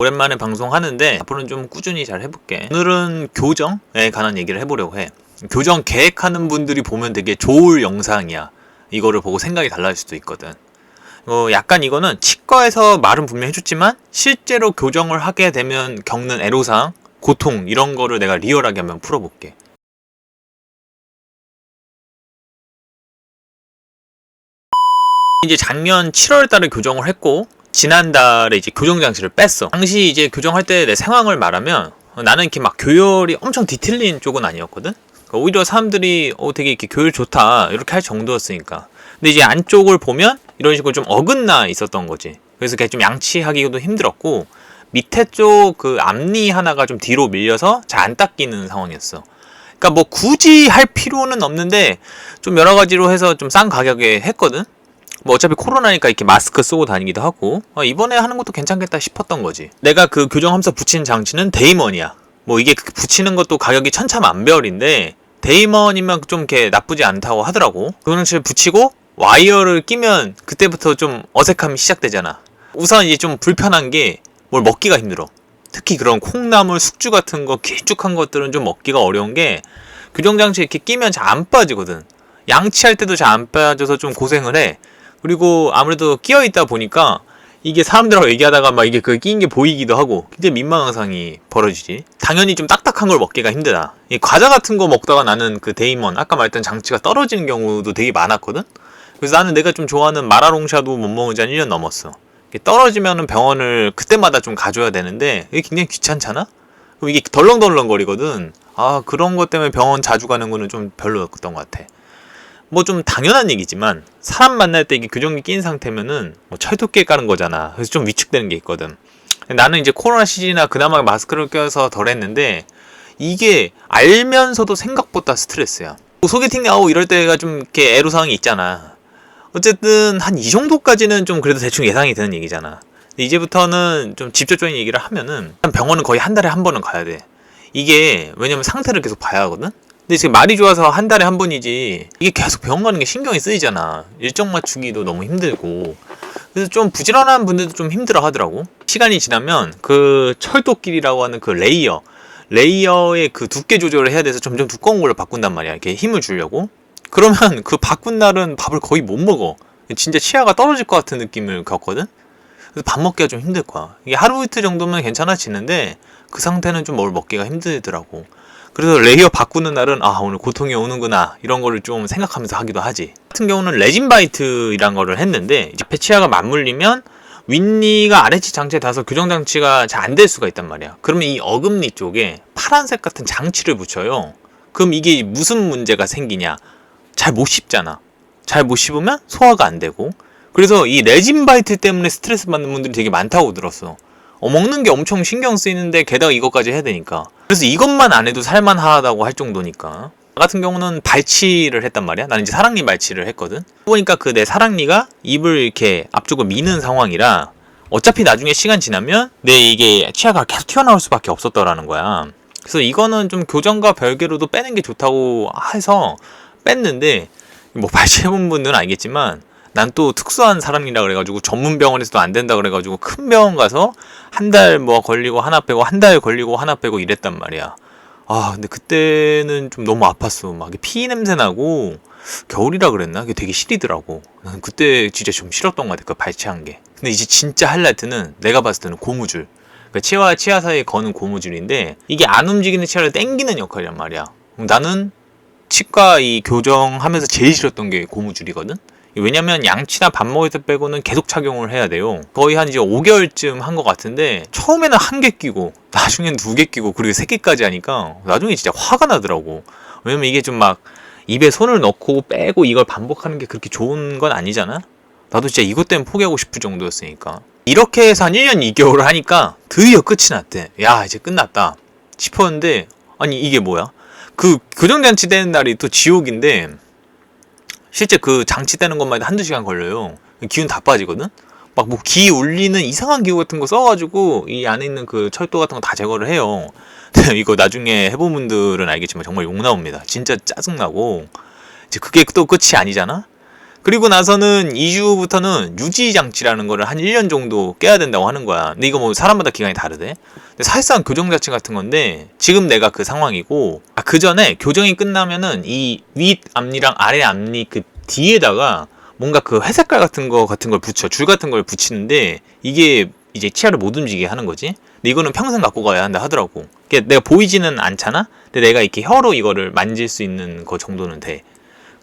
오랜만에 방송하는데 앞으로는 좀 꾸준히 잘 해볼게. 오늘은 교정에 관한 얘기를 해보려고 해. 교정 계획하는 분들이 보면 되게 좋을 영상이야. 이거를 보고 생각이 달라질 수도 있거든. 약간 이거는 치과에서 말은 분명히 해줬지만 실제로 교정을 하게 되면 겪는 애로사항, 고통 이런 거를 내가 리얼하게 한번 풀어볼게. 이제 작년 7월 달에 교정을 했고 지난달에 이제 교정 장치를 뺐어. 당시 이제 교정할 때 내 상황을 말하면 나는 이렇게 막 교열이 엄청 뒤틀린 쪽은 아니었거든. 오히려 사람들이 되게 이렇게 교열 좋다 이렇게 할 정도였으니까. 근데 이제 안쪽을 보면 이런 식으로 좀 어긋나 있었던 거지. 그래서 그게 좀 양치하기도 힘들었고 밑에 쪽 그 앞니 하나가 좀 뒤로 밀려서 잘 안 닦이는 상황이었어. 그러니까 뭐 굳이 할 필요는 없는데 좀 여러 가지로 해서 좀 싼 가격에 했거든. 뭐 어차피 코로나니까 이렇게 마스크 쓰고 다니기도 하고 이번에 하는 것도 괜찮겠다 싶었던 거지. 내가 그 교정하면서 붙인 장치는 데이먼이야. 뭐 이게 붙이는 것도 가격이 천차만별인데 데이먼이면 좀 이렇게 나쁘지 않다고 하더라고. 그 장치를 붙이고 와이어를 끼면 그때부터 좀 어색함이 시작되잖아. 우선 이제 좀 불편한 게 뭘 먹기가 힘들어. 특히 그런 콩나물, 숙주 같은 거 길쭉한 것들은 좀 먹기가 어려운 게 교정장치 이렇게 끼면 잘 안 빠지거든. 양치할 때도 잘 안 빠져서 좀 고생을 해. 그리고 아무래도 끼어 있다 보니까 이게 사람들하고 얘기하다가 막 이게 그 끼인 게 보이기도 하고 굉장히 민망한 상황이 벌어지지. 당연히 좀 딱딱한 걸 먹기가 힘들다. 이 과자 같은 거 먹다가 나는 그 데이먼 아까 말했던 장치가 떨어지는 경우도 되게 많았거든. 그래서 나는 내가 좀 좋아하는 마라롱샤도 못 먹은 지 한 1년 넘었어. 떨어지면은 병원을 그때마다 좀 가줘야 되는데 이게 굉장히 귀찮잖아. 그럼 이게 덜렁덜렁 거리거든. 그런 것 때문에 병원 자주 가는 거는 좀 별로였던 것 같아. 뭐 좀 당연한 얘기지만 사람 만날 때 이게 교정기 낀 상태면은 뭐 철도끼에 까는 거잖아. 그래서 좀 위축되는 게 있거든. 나는 이제 코로나 시즌이나 그나마 마스크를 껴서 덜 했는데 이게 알면서도 생각보다 스트레스야. 소개팅 나오고 이럴 때가 좀 이렇게 애로사항이 있잖아. 어쨌든 한 이 정도까지는 좀 그래도 대충 예상이 되는 얘기잖아. 근데 이제부터는 좀 직접적인 얘기를 하면은 병원은 거의 한 달에 한 번은 가야 돼. 이게 왜냐면 상태를 계속 봐야 하거든. 근데 지금 말이 좋아서 한 달에 한 번이지 이게 계속 병원 가는 게 신경이 쓰이잖아. 일정 맞추기도 너무 힘들고. 그래서 좀 부지런한 분들도 좀 힘들어 하더라고. 시간이 지나면 그 철도끼리라고 하는 그 레이어의 그 두께 조절을 해야 돼서 점점 두꺼운 걸로 바꾼단 말이야. 이렇게 힘을 주려고. 그러면 그 바꾼 날은 밥을 거의 못 먹어. 진짜 치아가 떨어질 것 같은 느낌을 겪거든. 그래서 밥 먹기가 좀 힘들 거야. 이게 하루 이틀 정도면 괜찮아지는데 그 상태는 좀 뭘 먹기가 힘들더라고. 그래서 레이어 바꾸는 날은 오늘 고통이 오는구나 이런 거를 좀 생각하면서 하기도 하지. 같은 경우는 레진바이트이란 거를 했는데 이제 치아가 맞물리면 윗니가 아래치 장치에 닿아서 교정장치가 잘 안 될 수가 있단 말이야. 그러면 이 어금니 쪽에 파란색 같은 장치를 붙여요. 그럼 이게 무슨 문제가 생기냐? 잘 못 씹잖아. 잘 못 씹으면 소화가 안 되고. 그래서 이 레진바이트 때문에 스트레스 받는 분들이 되게 많다고 들었어. 먹는 게 엄청 신경 쓰이는데 게다가 이것까지 해야 되니까. 그래서 이것만 안 해도 살만하다고 할 정도니까. 나 같은 경우는 발치를 했단 말이야. 나는 이제 사랑니 발치를 했거든. 보니까 그 내 사랑니가 입을 이렇게 앞쪽을 미는 상황이라 어차피 나중에 시간 지나면 내 이게 치아가 계속 튀어나올 수밖에 없었더라는 거야. 그래서 이거는 좀 교정과 별개로도 빼는 게 좋다고 해서 뺐는데 뭐 발치해본 분들은 알겠지만 난 또 특수한 사람이라 그래가지고 전문 병원에서도 안 된다 그래가지고 큰 병원 가서 한 달 뭐 걸리고 하나 빼고 한 달 걸리고 하나 빼고 이랬단 말이야. 근데 그때는 좀 너무 아팠어. 막 피 냄새 나고 겨울이라 그랬나? 그게 되게 시리더라고. 난 그때 진짜 좀 싫었던 것 같아. 그 발치한 게. 근데 이제 진짜 하이라이트는 내가 봤을 때는 고무줄. 그러니까 치아와 치아 사이에 거는 고무줄인데 이게 안 움직이는 치아를 당기는 역할이란 말이야. 나는 치과 이 교정하면서 제일 싫었던 게 고무줄이거든. 왜냐면 양치나 밥 먹을 때 빼고는 계속 착용을 해야 돼요. 거의 한 이제 5개월쯤 한 것 같은데 처음에는 1개 끼고 나중엔 2개 끼고 그리고 3개까지 하니까 나중에 진짜 화가 나더라고. 왜냐면 이게 좀 막 입에 손을 넣고 빼고 이걸 반복하는 게 그렇게 좋은 건 아니잖아. 나도 진짜 이것 때문에 포기하고 싶을 정도였으니까. 이렇게 해서 한 1년 2개월을 하니까 드디어 끝이 났대. 야, 이제 끝났다 싶었는데 아니 이게 뭐야? 그 교정장치 되는 날이 또 지옥인데 실제 그 장치 떼는 것만 해도 한두 시간 걸려요. 기운 다 빠지거든? 막 뭐 기 울리는 이상한 기구 같은 거 써가지고 이 안에 있는 그 철도 같은 거 다 제거를 해요. 이거 나중에 해본 분들은 알겠지만 정말 욕 나옵니다. 진짜 짜증나고. 이제 그게 또 끝이 아니잖아? 그리고 나서는 2주부터는 유지 장치라는 거를 한 1년 정도 깨야 된다고 하는 거야. 근데 이거 뭐 사람마다 기간이 다르대. 근데 사실상 교정 장치 같은 건데 지금 내가 그 상황이고, 그 전에 교정이 끝나면은 이 윗 앞니랑 아래 앞니 그 뒤에다가 뭔가 그 회색깔 같은 걸 붙여, 줄 같은 걸 붙이는데 이게 이제 치아를 못 움직이게 하는 거지. 근데 이거는 평생 갖고 가야 한다 하더라고. 이게 내가 보이지는 않잖아. 근데 내가 이렇게 혀로 이거를 만질 수 있는 거 정도는 돼.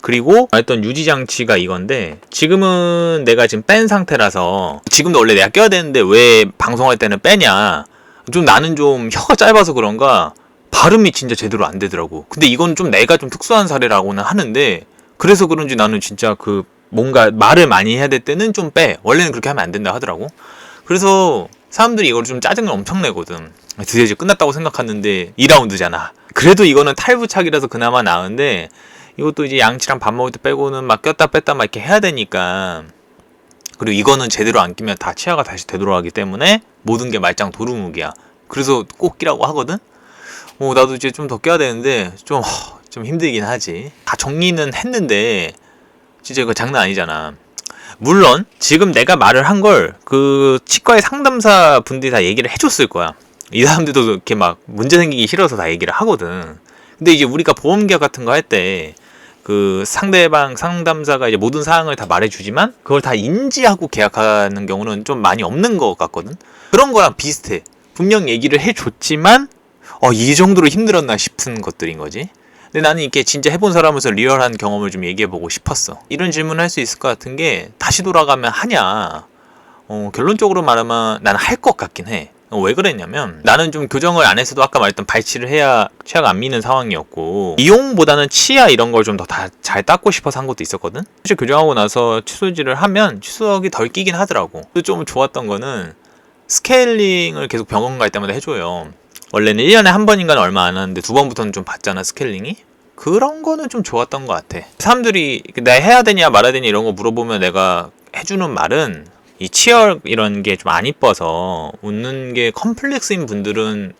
그리고 말했던 유지장치가 이건데 지금은 내가 지금 뺀 상태라서, 지금도 원래 내가 껴야 되는데 왜 방송할 때는 빼냐, 좀 나는 좀 혀가 짧아서 그런가 발음이 진짜 제대로 안 되더라고. 근데 이건 좀 내가 좀 특수한 사례라고는 하는데, 그래서 그런지 나는 진짜 그 뭔가 말을 많이 해야 될 때는 좀 빼. 원래는 그렇게 하면 안 된다 하더라고. 그래서 사람들이 이걸 좀 짜증을 엄청 내거든. 드디어 이제 끝났다고 생각했는데 2라운드잖아. 그래도 이거는 탈부착이라서 그나마 나은데, 이것도 이제 양치랑 밥 먹을 때 빼고는 막 꼈다 뺐다 막 이렇게 해야 되니까. 그리고 이거는 제대로 안 끼면 다 치아가 다시 되돌아가기 때문에 모든 게 말짱 도루묵이야. 그래서 꼭 끼라고 하거든. 나도 이제 좀 더 껴야 되는데 좀 힘들긴 하지. 다 정리는 했는데 진짜 이거 장난 아니잖아. 물론 지금 내가 말을 한 걸 그 치과의 상담사 분들이 다 얘기를 해줬을 거야. 이 사람들도 이렇게 막 문제 생기기 싫어서 다 얘기를 하거든. 근데 이제 우리가 보험계약 같은 거 할 때 그 상대방 상담사가 이제 모든 사항을 다 말해주지만 그걸 다 인지하고 계약하는 경우는 좀 많이 없는 것 같거든. 그런 거랑 비슷해. 분명 얘기를 해줬지만 이 정도로 힘들었나 싶은 것들인 거지. 근데 나는 이게 진짜 해본 사람으로서 리얼한 경험을 좀 얘기해보고 싶었어. 이런 질문을 할 수 있을 것 같은 게, 다시 돌아가면 하냐? 결론적으로 말하면 나는 할 것 같긴 해. 왜 그랬냐면, 나는 좀 교정을 안 했어도 아까 말했던 발치를 해야 치아가 안 미는 상황이었고, 이용보다는 치아 이런 걸 좀 더 잘 닦고 싶어서 한 것도 있었거든. 사실 교정하고 나서 칫솔질을 하면 칫솔이 덜 끼긴 하더라고. 또 좀 좋았던 거는 스케일링을 계속 병원 갈 때마다 해줘요. 원래는 1년에 한 번인가는 얼마 안 하는데 2번부터는 좀 받잖아, 스케일링이. 그런 거는 좀 좋았던 것 같아. 사람들이 내가 해야 되냐 말아야 되냐 이런 거 물어보면 내가 해주는 말은, 이 치열 이런 게 좀 안 이뻐서 웃는 게 컴플렉스인 분들은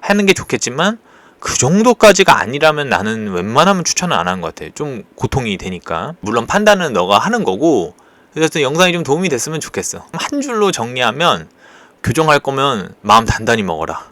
하는 게 좋겠지만, 그 정도까지가 아니라면 나는 웬만하면 추천을 안 하는 것 같아. 좀 고통이 되니까. 물론 판단은 너가 하는 거고. 그래서 영상이 좀 도움이 됐으면 좋겠어. 한 줄로 정리하면, 교정할 거면 마음 단단히 먹어라.